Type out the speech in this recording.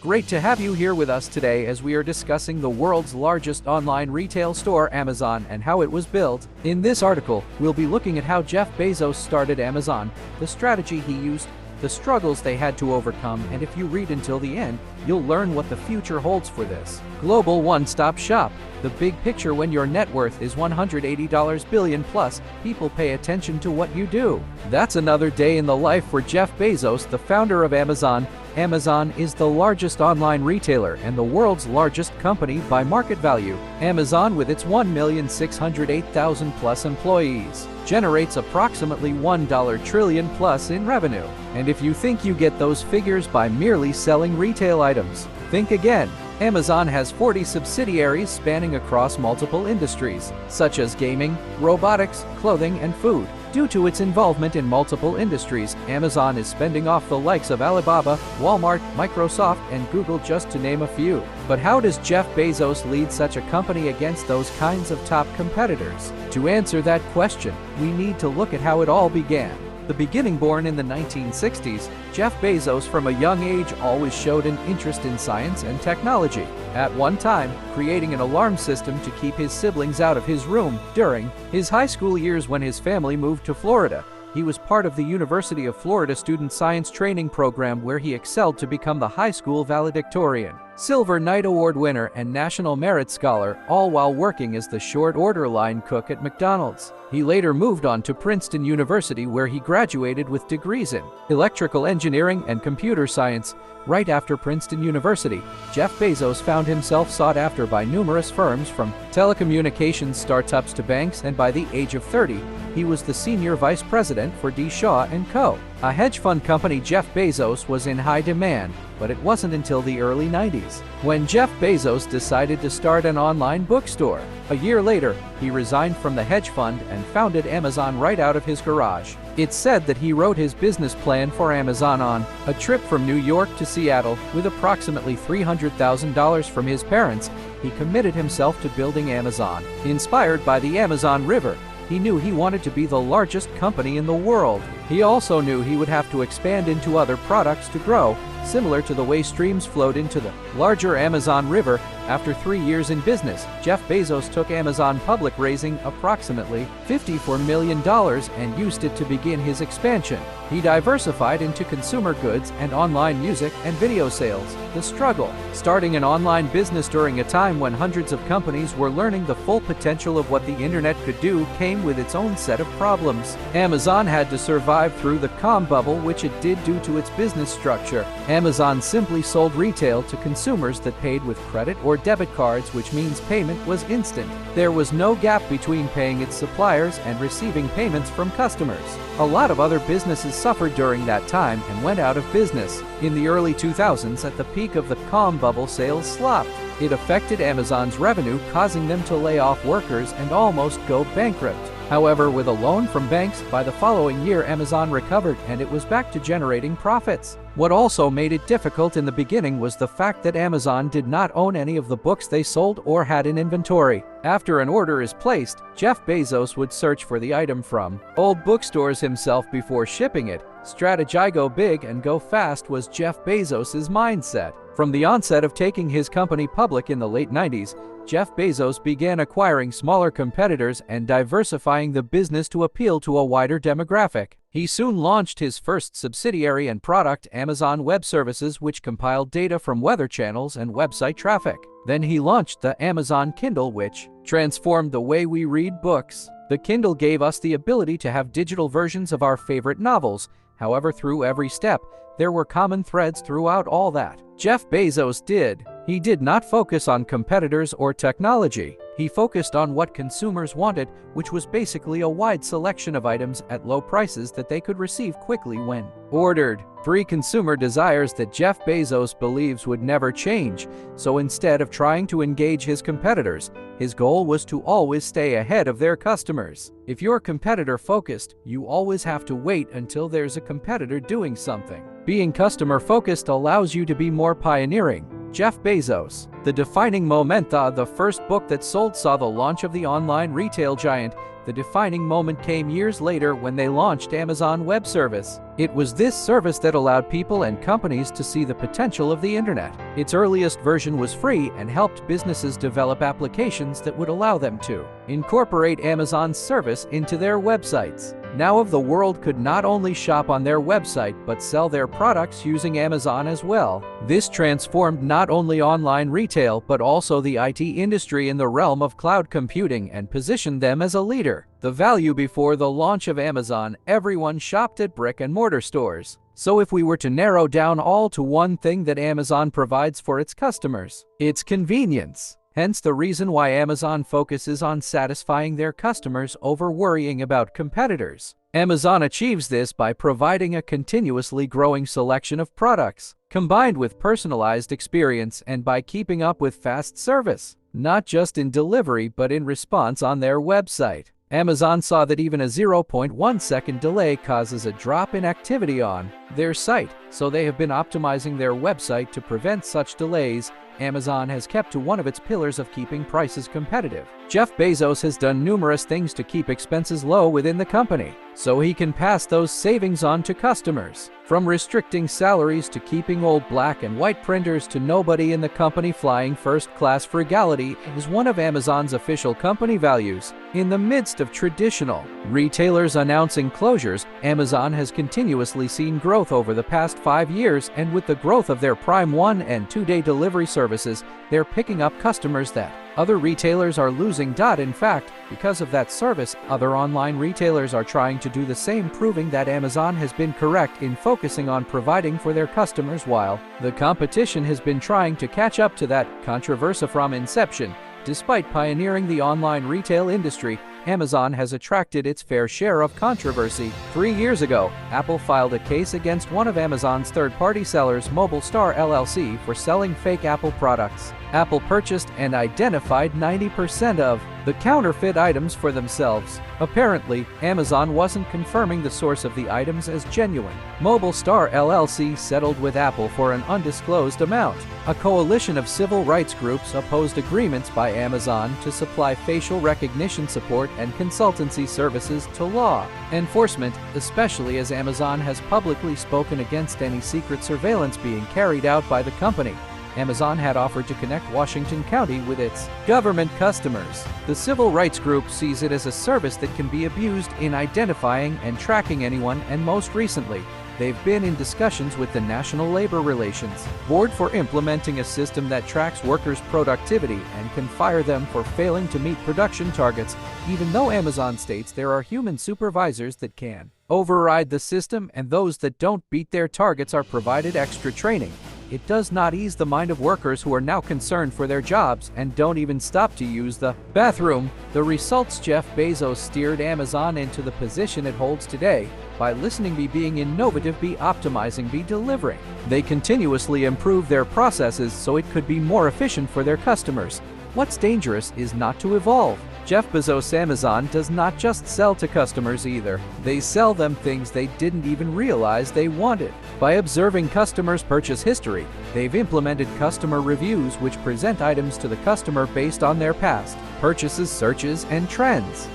Great to have you here with us today as we are discussing the world's largest online retail store, Amazon, and how it was built. In this article, we'll be looking at how Jeff Bezos started Amazon, the strategy he used, the struggles they had to overcome, and if you read until the end, you'll learn what the future holds for this global one-stop shop. The big picture: when your net worth is $180 billion plus, people pay attention to what you do. That's another day in the life for Jeff Bezos, the founder of Amazon. Amazon is the largest online retailer and the world's largest company by market value. Amazon, with its 1,608,000 plus employees, generates approximately $1 trillion plus in revenue. And if you think you get those figures by merely selling retail items, think again. Amazon has 40 subsidiaries spanning across multiple industries, such as gaming, robotics, clothing, and food. Due to its involvement in multiple industries, Amazon is spending off the likes of Alibaba, Walmart, Microsoft, and Google, just to name a few. But how does Jeff Bezos lead such a company against those kinds of top competitors? To answer that question, we need to look at how it all began. The beginning: born in the 1960s, Jeff Bezos from a young age always showed an interest in science and technology. At one time, creating an alarm system to keep his siblings out of his room. During his high school years, when his family moved to Florida, he was part of the University of Florida Student Science Training Program, where he excelled to become the high school valedictorian, Silver Knight Award winner, and National Merit Scholar, all while working as the short order line cook at McDonald's. He later moved on to Princeton University, where he graduated with degrees in electrical engineering and computer science. Right after Princeton University, Jeff Bezos found himself sought after by numerous firms, from telecommunications startups to banks, and by the age of 30, he was the senior vice president for D. Shaw & Co., a hedge fund company. Jeff Bezos was in high demand, but it wasn't until the early 90s when Jeff Bezos decided to start an online bookstore. A year later, he resigned from the hedge fund and founded Amazon right out of his garage. It's said that he wrote his business plan for Amazon on a trip from New York to Seattle. With approximately $300,000 from his parents, he committed himself to building Amazon. Inspired by the Amazon River, he knew he wanted to be the largest company in the world. He also knew he would have to expand into other products to grow, similar to the way streams flowed into the larger Amazon River. After 3 years in business, Jeff Bezos took Amazon public, raising approximately $54 million, and used it to begin his expansion. He diversified into consumer goods and online music and video sales. The struggle: starting an online business during a time when hundreds of companies were learning the full potential of what the internet could do, came with its own set of problems. Amazon had to survive through the com bubble, which it did due to its business structure. Amazon simply sold retail to consumers that paid with credit or debit cards, which means payment was instant. There was no gap between paying its suppliers and receiving payments from customers. A lot of other businesses suffered during that time and went out of business. In the early 2000s, at the peak of the com bubble, sales slopped. It affected Amazon's revenue, causing them to lay off workers and almost go bankrupt. However, with a loan from banks, by the following year Amazon recovered and it was back to generating profits. What also made it difficult in the beginning was the fact that Amazon did not own any of the books they sold or had in inventory. After an order is placed, Jeff Bezos would search for the item from old bookstores himself before shipping it. Strategy: go big and go fast was Jeff Bezos' mindset. From the onset of taking his company public in the late 90s, Jeff Bezos began acquiring smaller competitors and diversifying the business to appeal to a wider demographic. He soon launched his first subsidiary and product, Amazon Web Services, which compiled data from weather channels and website traffic. Then he launched the Amazon Kindle, which transformed the way we read books. The Kindle gave us the ability to have digital versions of our favorite novels. However, through every step, there were common threads throughout all that Jeff Bezos did. He did not focus on competitors or technology. He focused on what consumers wanted, which was basically a wide selection of items at low prices that they could receive quickly when ordered. 3 consumer desires that Jeff Bezos believes would never change. So instead of trying to engage his competitors, his goal was to always stay ahead of their customers. If you're competitor focused, you always have to wait until there's a competitor doing something. Being customer focused allows you to be more pioneering. Jeff Bezos. The defining momenta: the first book that sold saw the launch of the online retail giant. The defining moment came years later when they launched Amazon Web Service. It was this service that allowed people and companies to see the potential of the internet. Its earliest version was free and helped businesses develop applications that would allow them to incorporate Amazon's service into their websites. Now the world could not only shop on their website but sell their products using Amazon as well. This transformed not only online retail but also the IT industry in the realm of cloud computing and positioned them as a leader. The value before the launch of Amazon, everyone shopped at brick-and-mortar stores. So if we were to narrow down all to one thing that Amazon provides for its customers, it's convenience. Hence the reason why Amazon focuses on satisfying their customers over worrying about competitors. Amazon achieves this by providing a continuously growing selection of products, combined with personalized experience and by keeping up with fast service, not just in delivery but in response on their website. Amazon saw that even a 0.1-second delay causes a drop in activity on their site, so they have been optimizing their website to prevent such delays. Amazon has kept to one of its pillars of keeping prices competitive. Jeff Bezos has done numerous things to keep expenses low within the company, so he can pass those savings on to customers. From restricting salaries to keeping old black and white printers to nobody in the company flying first-class, frugality is one of Amazon's official company values. In the midst of traditional retailers announcing closures, Amazon has continuously seen growth over the past 5 years, and with the growth of their Prime 1 and 2-day delivery services, they're picking up customers that other retailers are losing. In fact, because of that service, other online retailers are trying to do the same, proving that Amazon has been correct in focusing on providing for their customers while the competition has been trying to catch up to that. Controversy from inception. Despite pioneering the online retail industry, Amazon has attracted its fair share of controversy. 3 years ago, Apple filed a case against one of Amazon's third-party sellers, Mobile Star LLC, for selling fake Apple products. Apple purchased and identified 90% of the counterfeit items for themselves. Apparently, Amazon wasn't confirming the source of the items as genuine. Mobile Star LLC settled with Apple for an undisclosed amount. A coalition of civil rights groups opposed agreements by Amazon to supply facial recognition support and consultancy services to law enforcement, especially as Amazon has publicly spoken against any secret surveillance being carried out by the company. Amazon had offered to connect Washington County with its government customers. The civil rights group sees it as a service that can be abused in identifying and tracking anyone, and most recently, they've been in discussions with the National Labor Relations Board for implementing a system that tracks workers' productivity and can fire them for failing to meet production targets, even though Amazon states there are human supervisors that can override the system, and those that don't beat their targets are provided extra training. It does not ease the mind of workers who are now concerned for their jobs and don't even stop to use the bathroom. The results: Jeff Bezos steered Amazon into the position it holds today by listening, being innovative, optimizing, delivering. They continuously improve their processes so it could be more efficient for their customers. What's dangerous is not to evolve. Jeff Bezos' Amazon does not just sell to customers either. They sell them things they didn't even realize they wanted. By observing customers' purchase history, they've implemented customer reviews which present items to the customer based on their past purchases, searches, and trends.